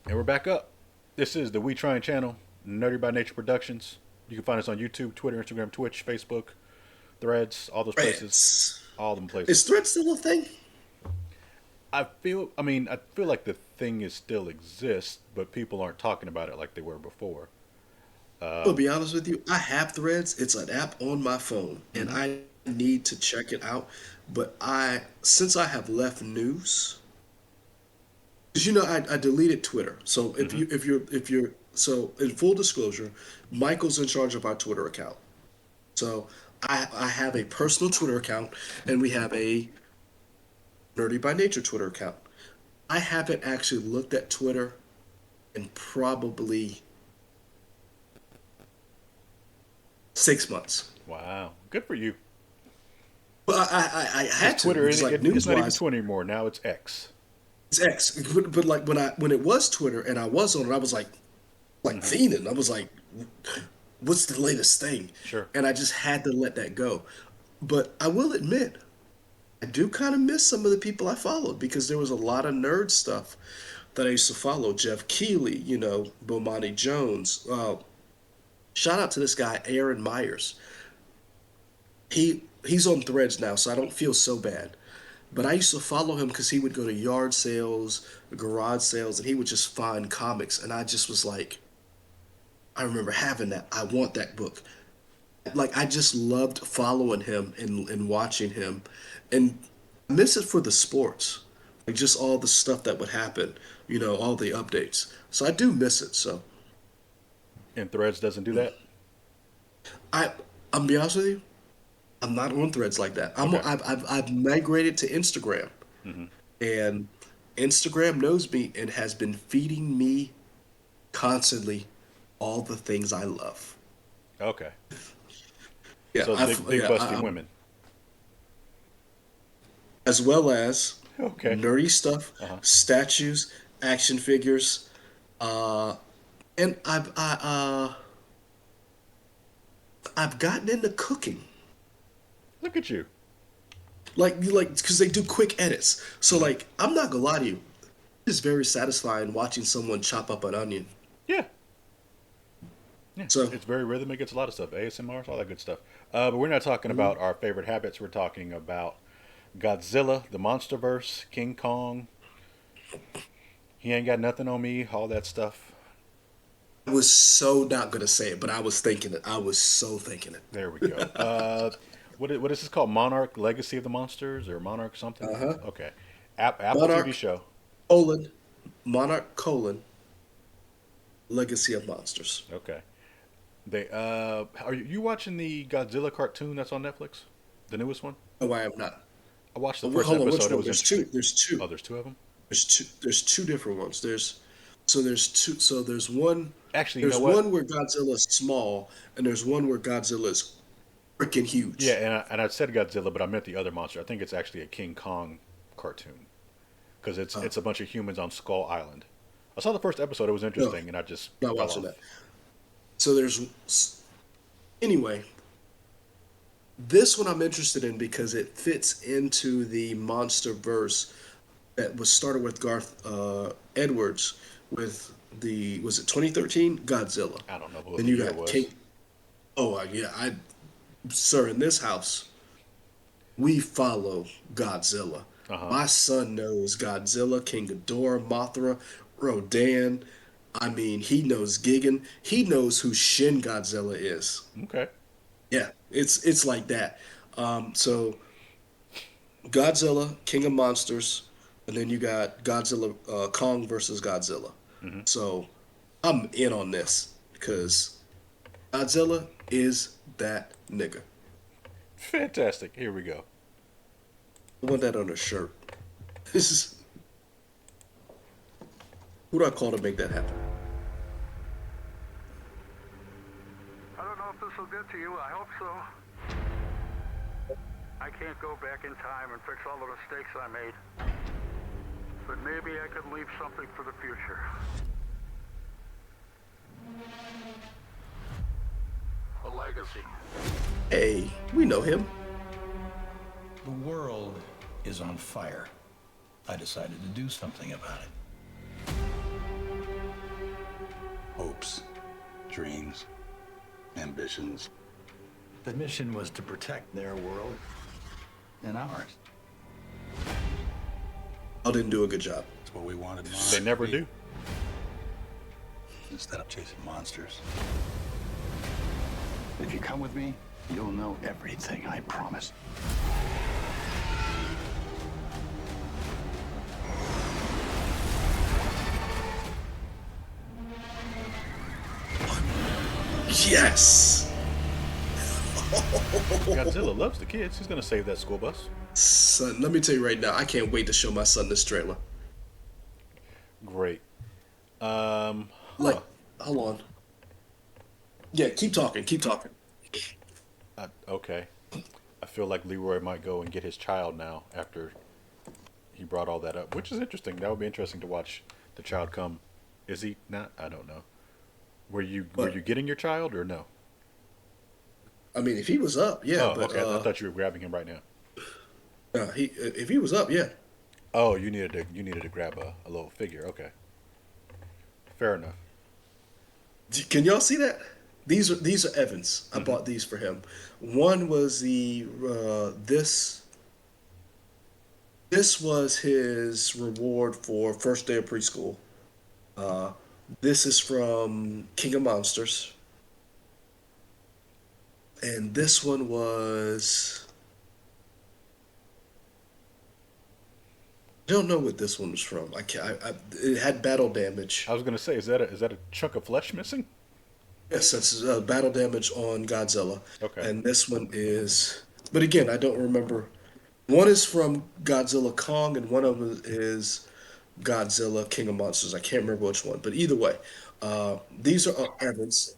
And we're back up. This is the We Trying channel, Nerdy by Nature Productions. You can find us on YouTube, Twitter, Instagram, Twitch, Facebook, Threads, all those places. Threads. All them Is places. Threads still a thing? I feel like the thing is still exists, but people aren't talking about it like they were before. I'll Um, be honest with you. I have Threads. It's an app on my phone, and mhm, I need to check it out. But since I have left news, because I deleted Twitter. So mhm. so in full disclosure, Michael's in charge of our Twitter account. So I have a personal Twitter account, and we have a Nerdy by Nature Twitter account. I haven't actually looked at Twitter in probably 6 months. Wow, good for you. Well, I Because had to Twitter, because like it's news not even wise, Twitter anymore. Now it's X. it's X. But like when it was Twitter and I was on it, I was like Hmm. fiending. I was like, what's the latest thing? Sure. And I just had to let that go. But I will admit, I do kind of miss some of the people I followed because there was a lot of nerd stuff that I used to follow. Jeff Keighley, Bomani Jones. Shout out to this guy, Aaron Myers. He's on Threads now, so I don't feel so bad. But I used to follow him because he would go to yard sales, garage sales, and he would just find comics. And I just was like, I remember having that. I want that book. Like I just loved following him and watching him, and I miss it for the sports, like just all the stuff that would happen, all the updates. So I do miss it. So And Threads doesn't do that. I, I'm gonna be honest with you, I'm not on Threads like that. Okay. I've migrated to Instagram, Hmm. and Instagram knows me and has been feeding me constantly all the things I love. Okay. Yeah, So it's big busty women. as well as Okay. nerdy stuff, Uh huh. statues, action figures, uh, and I've gotten into cooking, Look at you. like because they do quick edits. So Hmm. like I'm not gonna lie to you, it's very satisfying watching someone chop up an onion. Yeah. Yeah, So it's very rhythmic. It's a lot of stuff. ASMRs, all that good stuff. But we're not talking mm, about our favorite habits. We're talking about Godzilla, the MonsterVerse, King Kong. He ain't got nothing on me. All that stuff. I was so not gonna say it, but I was thinking it. I was so thinking There we it. go. What is this called? Monarch, Legacy of the Monsters, or Monarch something? Uh-huh. Okay. Apple TV Monarch show. colon Monarch colon Legacy of Monsters. Okay. They are you watching the Godzilla cartoon that's on Netflix? The newest one? No, I am not. I watched the Oh, first hold on, which episode. It one? was There's two. interesting. There's two. Oh, there's two of them. There's two different ones. There's two. So Actually, you know there's what? one where Godzilla's small, and there's one where Godzilla's freaking Yeah, huge. and I said Godzilla, but I meant the other monster. I think it's actually a King Kong cartoon because Uh, it's a bunch of humans on Skull Island. I saw the first episode; it was no, interesting, and I just not fell watching off. that. So anyway, this one I'm interested in because it fits into the monster verse that was started with Garth Edwards with the was it 2013 Godzilla. I don't know what Then the you year got was. King. Oh yeah, I sir in this house we follow Godzilla. Uh huh. My son knows Godzilla, King Ghidorah, Mothra, Rodan. I mean, he knows Gigan. He knows who Shin Godzilla is. Okay. Yeah, it's like that. So Godzilla, King of Monsters, and then you got Godzilla, Kong versus Godzilla. Hmm. So I'm in on this because Godzilla is that nigga. Fantastic. Here we go. I want that on a shirt. This is who do I call to make that happen? I don't know if this will get to you. I hope so. I can't go back in time and fix all the mistakes I made. But maybe I could leave something for the future. A legacy. Hey, we know him. The world is on fire. I decided to do something about it. dreams, ambitions. The mission was to protect their world and ours. I didn't do a good job. It's what we wanted Monarch They to never be, do. instead of chasing monsters. If you come with me, you'll know everything, I promise. Yes! Godzilla loves the kids. He's gonna save that school bus. Son, let me tell you right now, I can't wait to show my son this trailer. Great. Huh. Like, hold on. Yeah, keep talking, keep talking. Okay. I feel like Leroy might go and get his child now after he brought all that up, which is interesting. That would be interesting to watch the child come. Is he not? I don't know. Were But you getting your child or no? I mean, if he was up, yeah, Oh, but okay. I thought you were grabbing him right now. he if he was up, yeah. Oh, you needed to grab a little figure. Okay, fair enough. Can y'all see that? These are Evans. I bought these for him. One was the this was his reward for first day of preschool. Uh, this is from King of Monsters, and this one was. I don't know what this one was from. I can't. It had battle damage. I was gonna say, is that a chunk of flesh missing? Yes, that's battle damage on Godzilla, Okay. and this one is. But again, I don't remember. One is from Godzilla Kong, and one of them is Godzilla King of Monsters. I can't remember which one, but either way, these are Evans.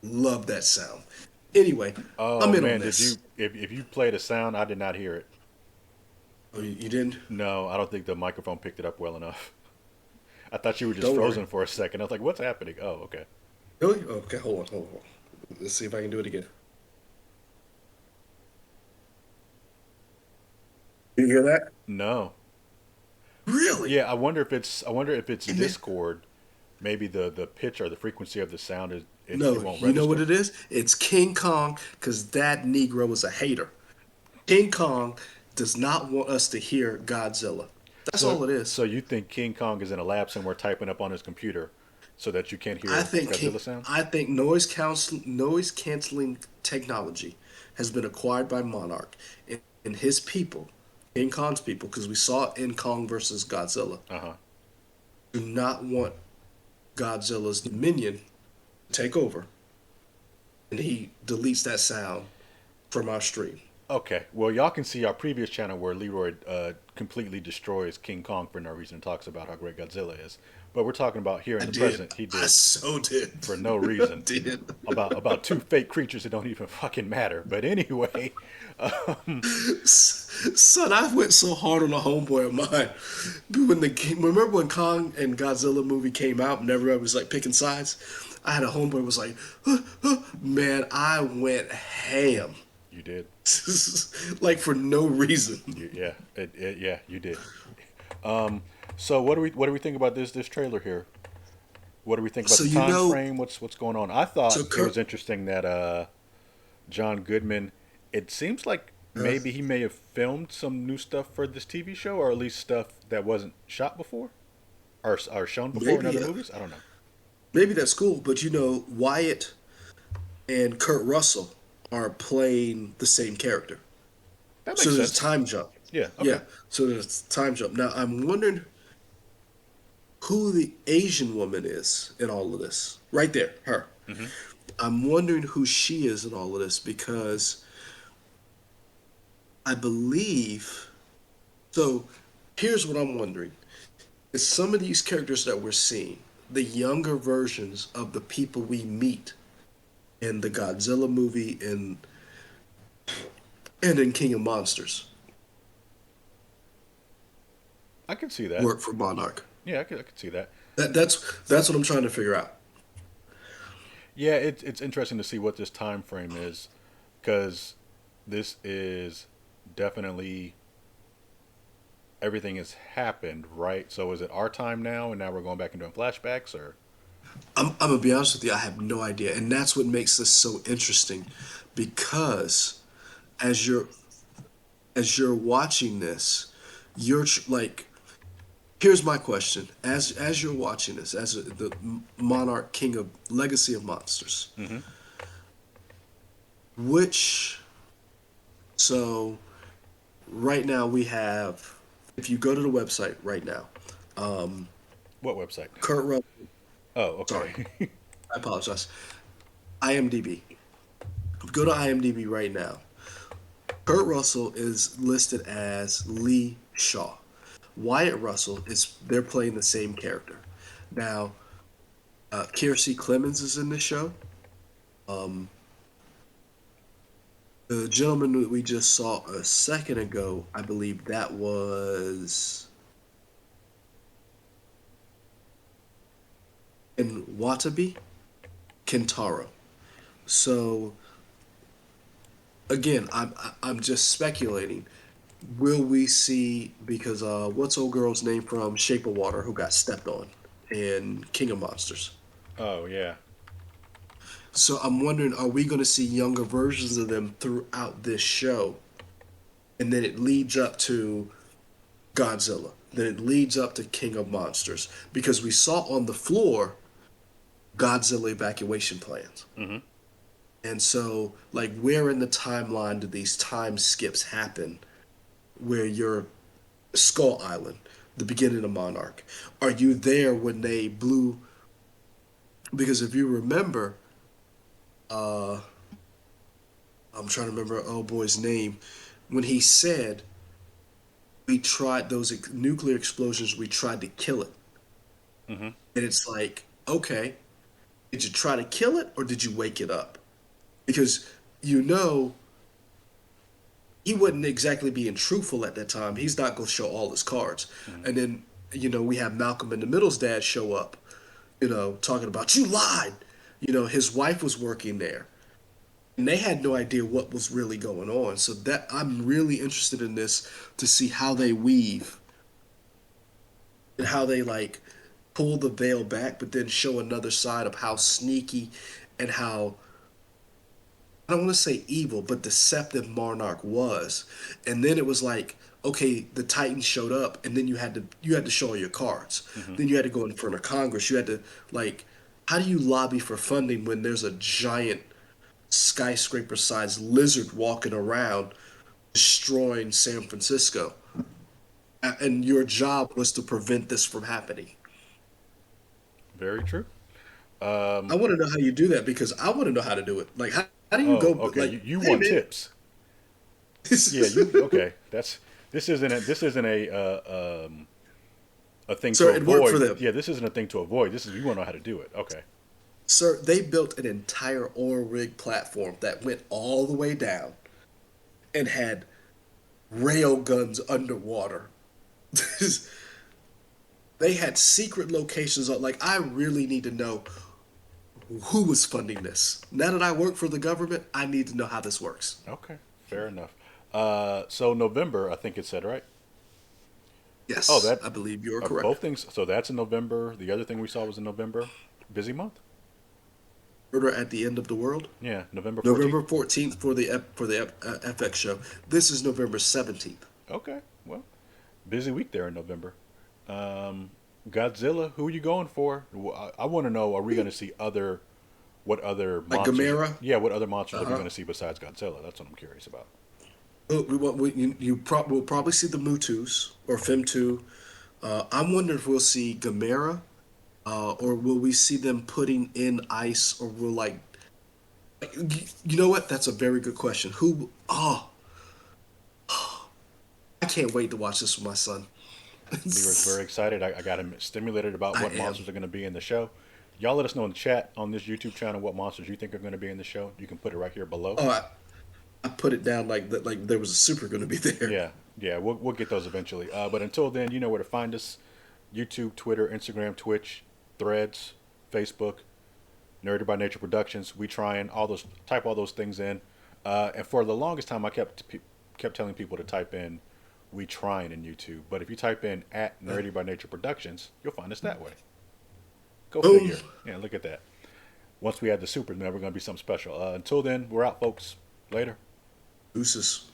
Love that sound. Anyway, Oh I'm in on man, did you? this. If you played a sound, I did not hear it. Oh, you didn't? No, I don't think the microphone picked it up well enough. I thought you were just Don't worry. frozen for a second. I was like, "What's happening?" Oh, okay. Really? Okay, hold on. Let's see if I can do it again. You hear that? No. Really? Yeah, I wonder if it's And then, Discord. Maybe the pitch or the frequency of the sound it no, won't you know what register. it is? It's King Kong, because that Negro is a hater. King Kong does not want us to hear Godzilla. That's So all it so is. you think King Kong is in a lab somewhere typing up on his computer so that you can't I hear think Godzilla sounds? I think noise canceling technology has been acquired by Monarch and his people, King Kong's people, because we saw it in Kong versus Godzilla. Uh huh. Do not want Godzilla's dominion to take over, and he deletes that sound from our stream. Okay. Well, y'all can see our previous channel where Leroy completely destroys King Kong for no reason and talks about how great Godzilla is. But we're talking about here in I the did. present, he I did so did. for no I reason did. about two fake creatures that don't even fucking matter. But anyway, Son, I went so hard on a homeboy of mine. Remember when Kong and Godzilla movie came out and everybody was like picking sides? I had a homeboy was like, man, I went ham. you did. Like for no reason. Yeah, yeah, you did. So what do we think about this trailer here? What do we think about So the you time know, frame? What's going on? I so thought it was Kurt, interesting that John Goodman. It seems like uh, maybe he may have filmed some new stuff for this TV show, or at least stuff that wasn't shot before, or shown before in maybe other movies. I don't know. maybe that's cool, but you know, Wyatt and Kurt Russell are playing the same character. That So makes there's a sense. time jump. Yeah. Okay. Yeah, so there's a time jump. Now I'm wondering who the Asian woman is in all of this. Right there, her. Hmm. I'm wondering who she is in all of this because I believe. So here's what I'm wondering: is some of these characters that we're seeing the younger versions of the people we meet in the Godzilla movie and in King of Monsters I can see that. work for Monarch? Yeah, I could see that. That's what I'm trying to figure out. Yeah, it's interesting to see what this time frame is, because this is definitely everything has happened, right? So is it our time now, and now we're going back and doing flashbacks, or? I'm gonna be honest with you, I have no idea, and that's what makes this so interesting, because as you're watching this, like, here's my question: as you're watching this, as the Monarch King of Legacy of Monsters, Mm-hmm. which so right now we have, if you go to the website right now, What website? Kurt Russell, Oh, sorry, okay. I apologize, IMDb. Go to IMDb right now. Kurt Russell is listed as Lee Shaw. Wyatt Russell is, they're playing the same character. Now, Kiersey Clemens is in this show. Um, the gentleman that we just saw a second ago, I believe that was in Watabe Kentaro. So again, I'm just speculating. Will we see, because what's old girl's name from Shape of Water who got stepped on in King of Monsters? Oh yeah. So I'm wondering, are we going to see younger versions of them throughout this show? And then it leads up to Godzilla. Then it leads up to King of Monsters. Because we saw on the floor Godzilla evacuation plans. Mm-hmm. And so, like, where in the timeline do these time skips happen where you're Skull Island, the beginning of Monarch? Are you there when they blew? Because if you remember, uh, I'm trying to remember oh boy's name, when he said we tried those nuclear explosions, we tried to kill it, Mm-hmm. and it's like, okay, did you try to kill it or did you wake it up? Because you know he wasn't exactly being truthful at that time. He's not going to show all his cards. Mm-hmm. And then, we have Malcolm in the Middle's dad show up, talking about, you lied. His wife was working there. And they had no idea what was really going on. So that I'm really interested in this to see how they weave and how they like pull the veil back, but then show another side of how sneaky and how, I don't want to say evil, but deceptive Monarch was. And then it was like, okay, the Titans showed up, and then you had to show all your cards. Mm-hmm. Then you had to go in front of Congress. You had to, like, how do you lobby for funding when there's a giant skyscraper-sized lizard walking around destroying San Francisco? And your job was to prevent this from happening. Very true. I want to know how you do that, because I want to know how to do it. Like, how do you Oh, go, okay. You, like, you hey, want man. tips? Yeah. You okay? This isn't a thing to Sir, it worked for avoid. them. Yeah, this isn't a thing to avoid. This is you want to know how to do it. Okay. Sir, they built an entire oil rig platform that went all the way down and had rail guns underwater. They had secret locations. Like, I really need to know who was funding this. Now that I work for the government, I need to know how this works. Okay. Fair enough. So November, I think it said right. Oh, Yes, that I believe you are both correct. things. So that's in November. The other thing we saw was in November. Busy month. Murder at the End of the World. Yeah, November 14th. November 14th for the FX show. This is November 17th. Okay. Well, busy week there in November. Um, Godzilla. Who are you going for? I want to know. Are we going to see what other Like monsters? Gamera. Yeah, what other monsters are we Uh-huh. going to see besides Godzilla? That's what I'm curious about. We'll probably see the Mutus or Femtu. I'm wondering if we'll see Gamera, or will we see them putting in ice, or will, like, you know what? That's a very good question. Who? Oh, I can't wait to watch this with my son. Leroy's very excited. I got him stimulated about I what am. monsters are going to be in the show. Y'all let us know in the chat on this YouTube channel what monsters you think are going to be in the show. You can put it right here below. Oh, I put it down like that, like there was a super going to be there. Yeah, yeah, we'll get those eventually. But until then, you know where to find us: YouTube, Twitter, Instagram, Twitch, Threads, Facebook, Nerdy by Nature Productions. We trying all those type all those things in. And for the longest time, I kept telling people to type in We Trying in YouTube. But if you type in at Nerdy by Nature Productions, you'll find us that way. Go Boom. figure. Yeah, look at that. Once we add the supers, man, we're going to be something special. Until then, we're out, folks. Later. Deuces.